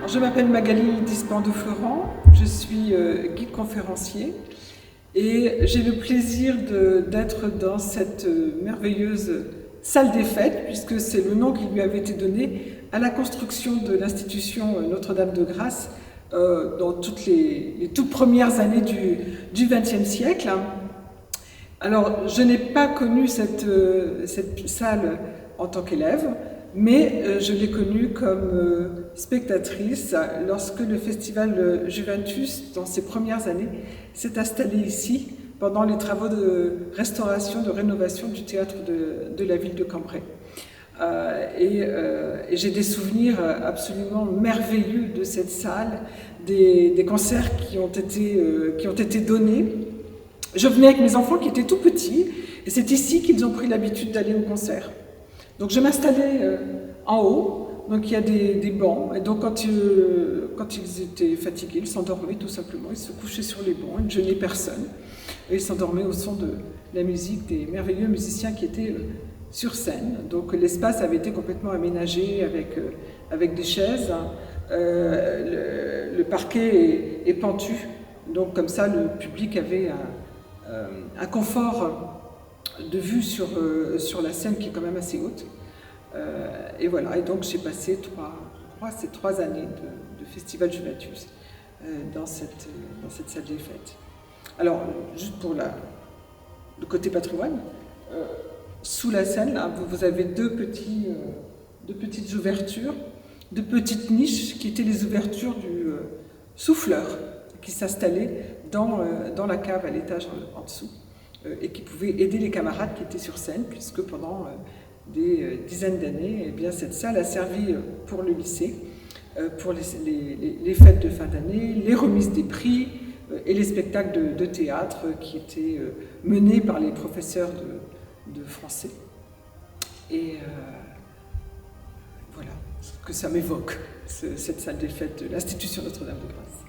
Je m'appelle Magali Dispando-Florent, je suis guide conférencier et j'ai le plaisir d'être dans cette merveilleuse salle des fêtes, puisque c'est le nom qui lui avait été donné à la construction de l'institution Notre-Dame-de-Grâce dans toutes les toutes premières années du XXe siècle. Alors, je n'ai pas connu cette salle en tant qu'élève, mais je l'ai connue comme spectatrice lorsque le festival Juventus, dans ses premières années, s'est installé ici pendant les travaux de restauration, de rénovation du théâtre de la ville de Cambrai. Et j'ai des souvenirs absolument merveilleux de cette salle, des concerts qui ont été donnés. Je venais avec mes enfants qui étaient tout petits, et c'est ici qu'ils ont pris l'habitude d'aller au concert. Donc je m'installais en haut, donc il y a des bancs, et donc quand ils étaient fatigués, ils s'endormaient tout simplement, ils se couchaient sur les bancs, ils ne gênaient personne, et ils s'endormaient au son de la musique des merveilleux musiciens qui étaient sur scène. Donc l'espace avait été complètement aménagé avec des chaises, le parquet est pentu, donc comme ça le public avait un confort de vue sur la scène qui est quand même assez haute. Et voilà, et donc j'ai passé ces trois années de Festival Juventus dans cette salle des fêtes. Alors, juste pour le côté patrimoine, sous la scène, là, vous avez deux petites ouvertures, deux petites niches qui étaient les ouvertures du souffleur qui s'installait dans la cave à l'étage en dessous et qui pouvait aider les camarades qui étaient sur scène, puisque pendant des dizaines d'années, eh bien, cette salle a servi pour le lycée, pour les fêtes de fin d'année, les remises des prix et les spectacles de théâtre qui étaient menés par les professeurs de français. Et voilà ce que ça m'évoque, cette salle des fêtes de l'institution Notre-Dame-de-Grâce.